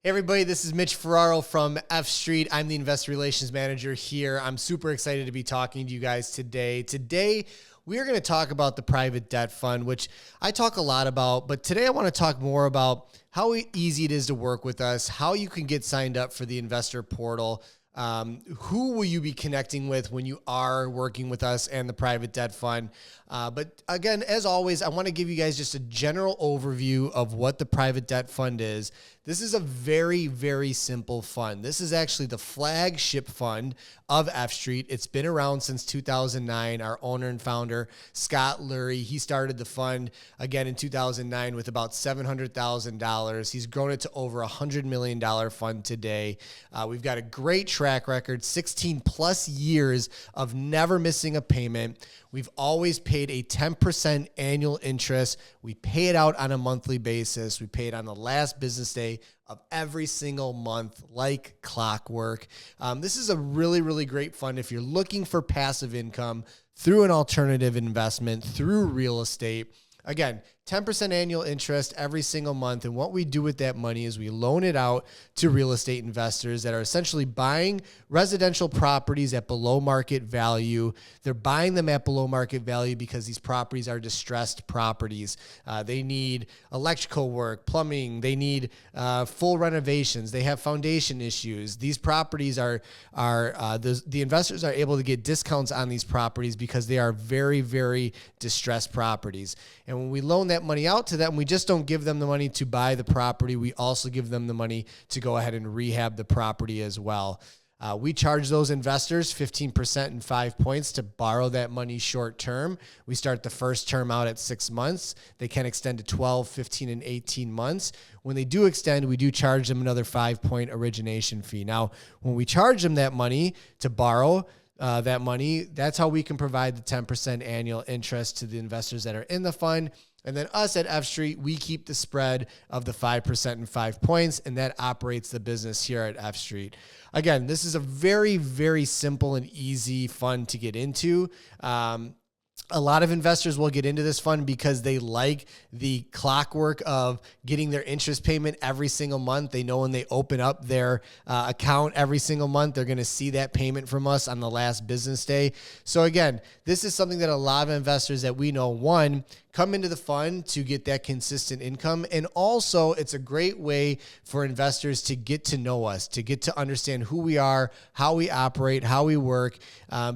Hey everybody, this is Mitch Ferraro from F Street. I'm the Investor Relations Manager here. I'm super excited to be talking to you guys today. Today, we are going to talk about the private debt fund, which I talk a lot about, but today I want to talk more about how easy it is to work with us, how you can get signed up for the investor portal, who will you be connecting with when you are working with us and the private debt fund. But again, as always, I want to give you guys just a general overview of what the private debt fund is. This is a very, very simple fund. This is actually the flagship fund of F Street. It's been around since 2009. Our owner and founder, Scott Lurie, he started the fund again in 2009 with about $700,000. He's grown it to over $100 million fund today. We've got a great track record, 16 plus years of never missing a payment. We've always paid a 10% annual interest. We pay it out on a monthly basis. We pay it on the last business day of every single month, like clockwork. This is a really, really great fund if you're looking for passive income through an alternative investment, through real estate. Again, 10% annual interest every single month. And what we do with that money is we loan it out to real estate investors that are essentially buying residential properties at below market value. They're buying them at below market value because these properties are distressed properties. They need electrical work, plumbing. They need full renovations. They have foundation issues. These properties the investors are able to get discounts on these properties because they are very, very distressed properties. And when we loan that money out to them, we just don't give them the money to buy the property. We also give them the money to go ahead and rehab the property as well. We charge those investors 15% and 5 points to borrow that money short term. We start the first term out at 6 months. They can extend to 12, 15, and 18 months. When they do extend, we do charge them another 5-point origination fee. Now, when we charge them that money to borrow, that money, that's how we can provide the 10% annual interest to the investors that are in the fund. And then us at F Street, we keep the spread of the 5% and 5 points, and that operates the business here at F Street. Again, this is a very, very simple and easy fund to get into. A lot of investors will get into this fund because they like the clockwork of getting their interest payment every single month. They know when they open up their account every single month, they're going to see that payment from us on the last business day. So again, this is something that a lot of investors that we know, one, come into the fund to get that consistent income. And also it's a great way for investors to get to know us, to get to understand who we are, how we operate, how we work,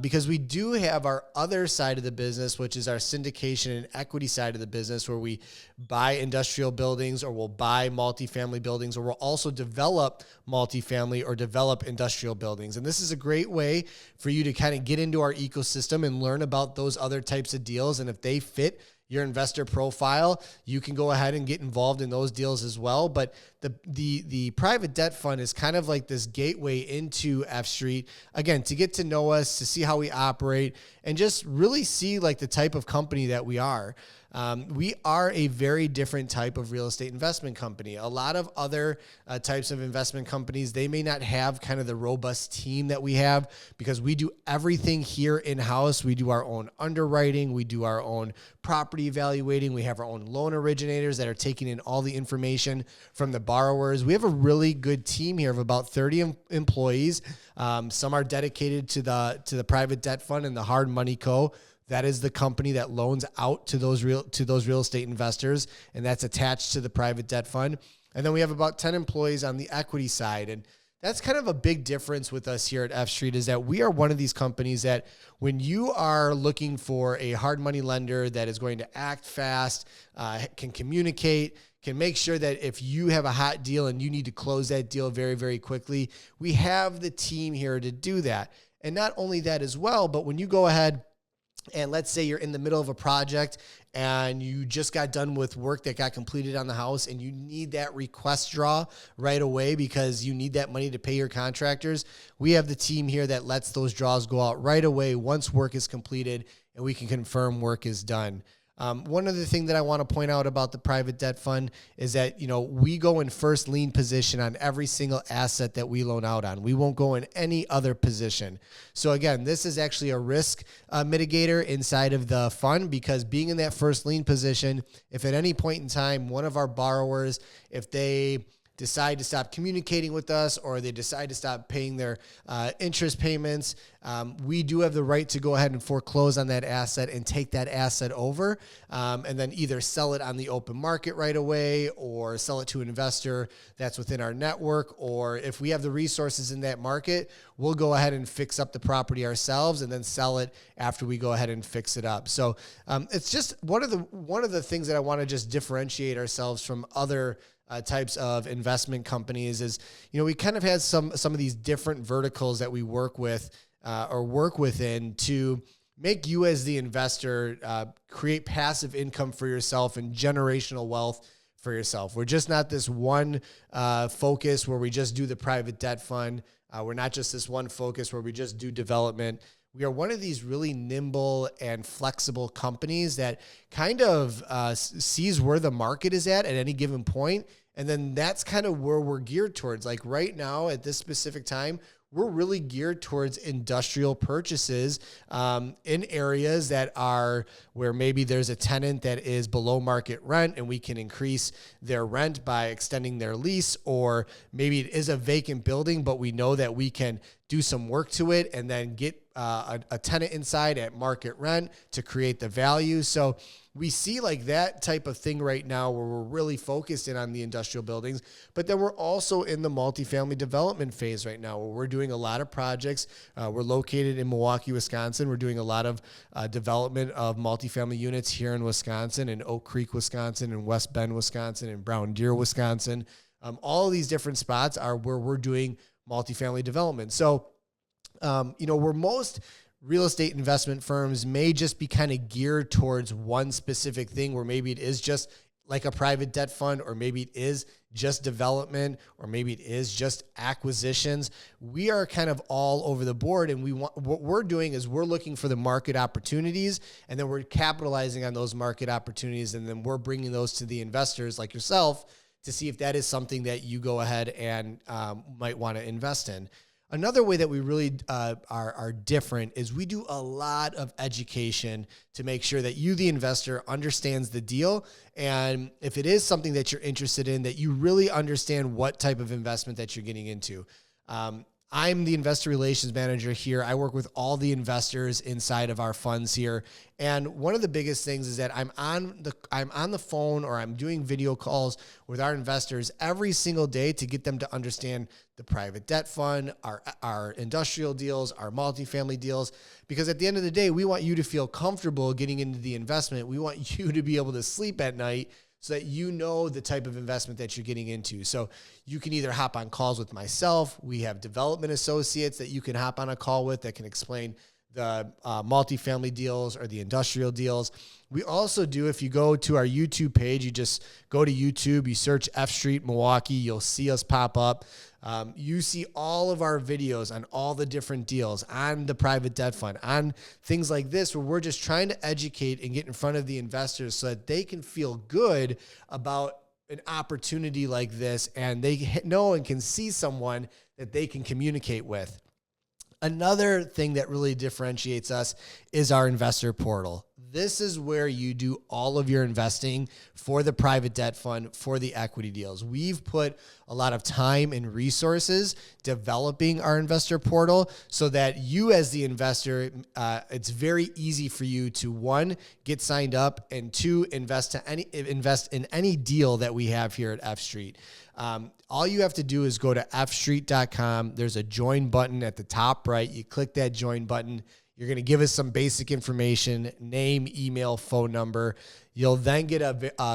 because we do have our other side of the business, which is our syndication and equity side of the business, where we buy industrial buildings or we'll buy multifamily buildings, or we'll also develop multifamily or develop industrial buildings. And this is a great way for you to kind of get into our ecosystem and learn about those other types of deals. And if they fit your investor profile, you can go ahead and get involved in those deals as well. But the private debt fund is kind of like this gateway into F Street, again, to get to know us, to see how we operate, and just really see like the type of company that we are. We are a very different type of real estate investment company. A lot of other types of investment companies, they may not have kind of the robust team that we have because we do everything here in-house. We do our own underwriting. We do our own property evaluating. We have our own loan originators that are taking in all the information from the borrowers. We have a really good team here of about 30 employees. Some are dedicated to the private debt fund and the Hard Money Co. That is the company that loans out to those real estate investors, and that's attached to the private debt fund. And then we have about 10 employees on the equity side. And that's kind of a big difference with us here at F Street, is that we are one of these companies that when you are looking for a hard money lender that is going to act fast, can communicate, can make sure that if you have a hot deal and you need to close that deal very, very quickly, we have the team here to do that. And not only that as well, but when you go ahead and let's say you're in the middle of a project and you just got done with work that got completed on the house and you need that request draw right away because you need that money to pay your contractors, we have the team here that lets those draws go out right away once work is completed and we can confirm work is done. One other thing that I want to point out about the private debt fund is that, we go in first lien position on every single asset that we loan out on. We won't go in any other position. So again, this is actually a risk mitigator inside of the fund, because being in that first lien position, if at any point in time, one of our borrowers, if they decide to stop communicating with us, or they decide to stop paying their interest payments, we do have the right to go ahead and foreclose on that asset and take that asset over, and then either sell it on the open market right away or sell it to an investor that's within our network. Or if we have the resources in that market, we'll go ahead and fix up the property ourselves and then sell it after we go ahead and fix it up. So it's just one of the things that I want to just differentiate ourselves from other types of investment companies is, we kind of had some of these different verticals that we work with or work within to make you as the investor create passive income for yourself and generational wealth for yourself. We're just not this one focus where we just do the private debt fund. We're not just this one focus where we just do development. We are one of these really nimble and flexible companies that kind of sees where the market is at any given point. And then that's kind of where we're geared towards. Like right now at this specific time, we're really geared towards industrial purchases in areas that are where maybe there's a tenant that is below market rent and we can increase their rent by extending their lease, or maybe it is a vacant building, but we know that we can do some work to it and then get a tenant inside at market rent to create the value. So we see like that type of thing right now where we're really focused in on the industrial buildings, but then we're also in the multifamily development phase right now where we're doing a lot of projects. We're located in Milwaukee, Wisconsin. We're doing a lot of development of multifamily units here in Wisconsin, in Oak Creek, Wisconsin, in West Bend, Wisconsin, and Brown Deer, Wisconsin. All of these different spots are where we're doing multifamily development. So, where most real estate investment firms may just be kind of geared towards one specific thing, where maybe it is just like a private debt fund, or maybe it is just development, or maybe it is just acquisitions. We are kind of all over the board, and what we're doing is we're looking for the market opportunities, and then we're capitalizing on those market opportunities, and then we're bringing those to the investors like yourself to see if that is something that you go ahead and might want to invest in. Another way that we really are different is we do a lot of education to make sure that you, the investor, understands the deal. And if it is something that you're interested in, that you really understand what type of investment that you're getting into. I'm the investor relations manager here. I work with all the investors inside of our funds here. And one of the biggest things is that I'm on the phone, or I'm doing video calls with our investors every single day to get them to understand the private debt fund, our industrial deals, our multifamily deals. Because at the end of the day, we want you to feel comfortable getting into the investment. We want you to be able to sleep at night so that you know the type of investment that you're getting into. So you can either hop on calls with myself. We have development associates that you can hop on a call with that can explain the multifamily deals or the industrial deals. We also do, if you go to our YouTube page, you just go to YouTube, you search F Street Milwaukee, you'll see us pop up. You see all of our videos on all the different deals, on the private debt fund, on things like this, where we're just trying to educate and get in front of the investors so that they can feel good about an opportunity like this, and they know and can see someone that they can communicate with. Another thing that really differentiates us is our investor portal. This is where you do all of your investing for the private debt fund, for the equity deals. We've put a lot of time and resources developing our investor portal so that you as the investor, it's very easy for you to, one, get signed up, and two, invest in any deal that we have here at F Street. All you have to do is go to fstreet.com. There's a join button at the top right. You click that join button. You're going to give us some basic information, name, email, phone number. You'll then get a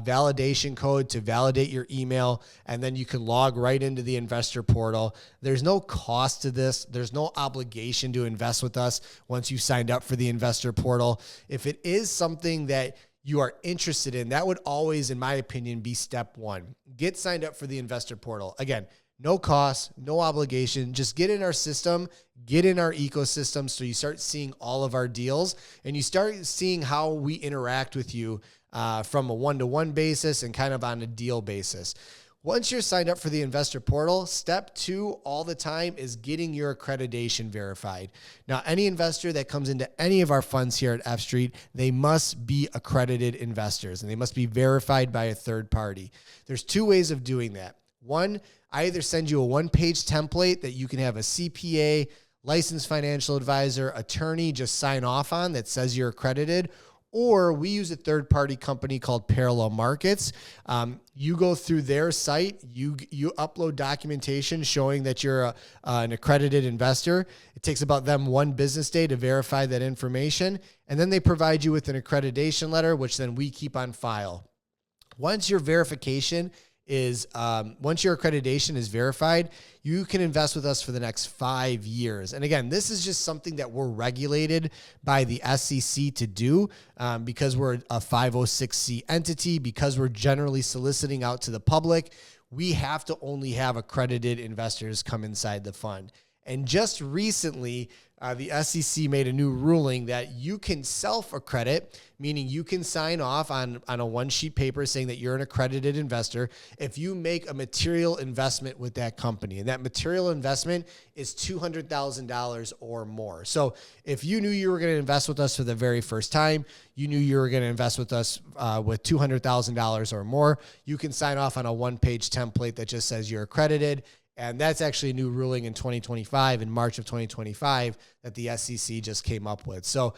validation code to validate your email, and then you can log right into the investor portal. There's no cost to this. There's no obligation to invest with us once you've signed up for the investor portal. If it is something that you are interested in, that would always, in my opinion, be step one. Get signed up for the investor portal. Again, no cost, no obligation. Just get in our system, get in our ecosystem, so you start seeing all of our deals and you start seeing how we interact with you from a one-to-one basis and kind of on a deal basis. Once you're signed up for the investor portal, step two all the time is getting your accreditation verified. Now, any investor that comes into any of our funds here at F Street, they must be accredited investors and they must be verified by a third party. There's two ways of doing that. One, I either send you a one-page template that you can have a CPA, licensed financial advisor, attorney just sign off on that says you're accredited, or we use a third-party company called Parallel Markets. You go through their site, you upload documentation showing that you're an accredited investor. It takes about them 1 business day to verify that information, and then they provide you with an accreditation letter, which then we keep on file. Once your accreditation is verified, you can invest with us for the next 5 years. And again, this is just something that we're regulated by the SEC to do because we're a 506c entity, because we're generally soliciting out to the public. We have to only have accredited investors come inside the fund. And just recently, the SEC made a new ruling that you can self-accredit, meaning you can sign off on a one-sheet paper saying that you're an accredited investor if you make a material investment with that company. And that material investment is $200,000 or more. So if you knew you were going to invest with us for the very first time, you knew you were going to invest with us with $200,000 or more, you can sign off on a one-page template that just says you're accredited. And that's actually a new ruling in 2025, in March of 2025, that the SEC just came up with. So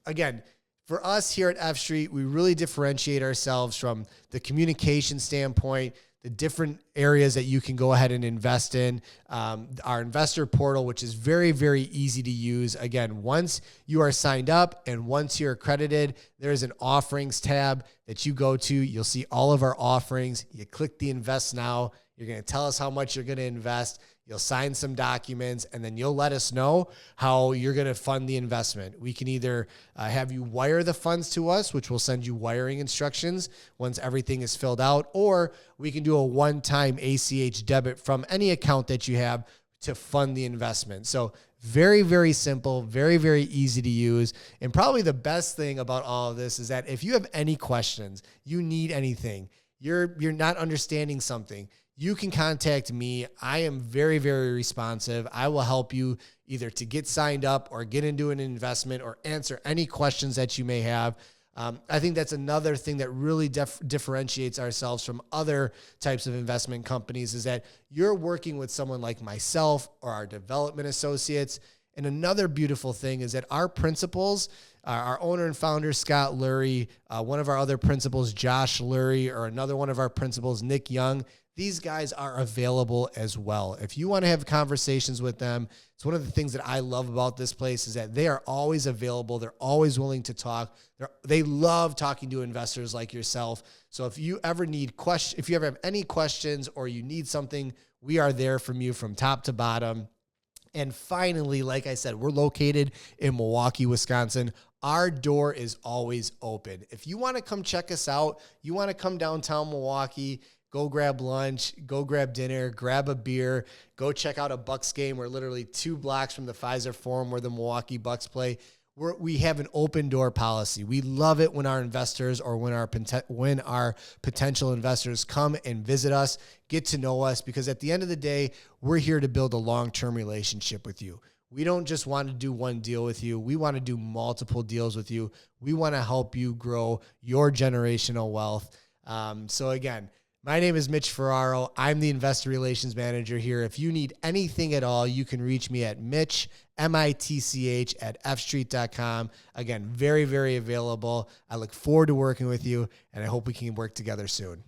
again, for us here at F Street, we really differentiate ourselves from the communication standpoint, the different areas that you can go ahead and invest in. Our investor portal, which is very, very easy to use. Again, once you are signed up and once you're accredited, there's an offerings tab that you go to. You'll see all of our offerings. You click the invest now. You're going to tell us how much you're going to invest. You'll sign some documents, and then you'll let us know how you're going to fund the investment. We can either have you wire the funds to us, which will send you wiring instructions once everything is filled out, or we can do a one-time ACH debit from any account that you have to fund the investment. So very, very simple, very, very easy to use. And probably the best thing about all of this is that if you have any questions, you need anything, you're not understanding something, you can contact me. I am very, very responsive. I will help you either to get signed up or get into an investment or answer any questions that you may have. I think that's another thing that really differentiates ourselves from other types of investment companies is that you're working with someone like myself or our development associates. And another beautiful thing is that our principals, our owner and founder, Scott Lurie, one of our other principals, Josh Lurie, or another one of our principals, Nick Young, these guys are available as well. If you want to have conversations with them, it's one of the things that I love about this place is that they are always available. They're always willing to talk. They love talking to investors like yourself. So if you ever have any questions or you need something, we are there from you from top to bottom. And finally, like I said, we're located in Milwaukee, Wisconsin. Our door is always open. If you want to come check us out, you want to come downtown Milwaukee, go grab lunch, go grab dinner, grab a beer, go check out a Bucks game. We're literally 2 blocks from the Pfizer Forum where the Milwaukee Bucks play. We have an open door policy. We love it when our investors or when our potential investors come and visit us, get to know us, because at the end of the day, we're here to build a long-term relationship with you. We don't just want to do one deal with you. We want to do multiple deals with you. We want to help you grow your generational wealth. So again, my name is Mitch Ferraro. I'm the Investor Relations Manager here. If you need anything at all, you can reach me at Mitch, M-I-T-C-H, at fstreet.com. Again, very, very available. I look forward to working with you, and I hope we can work together soon.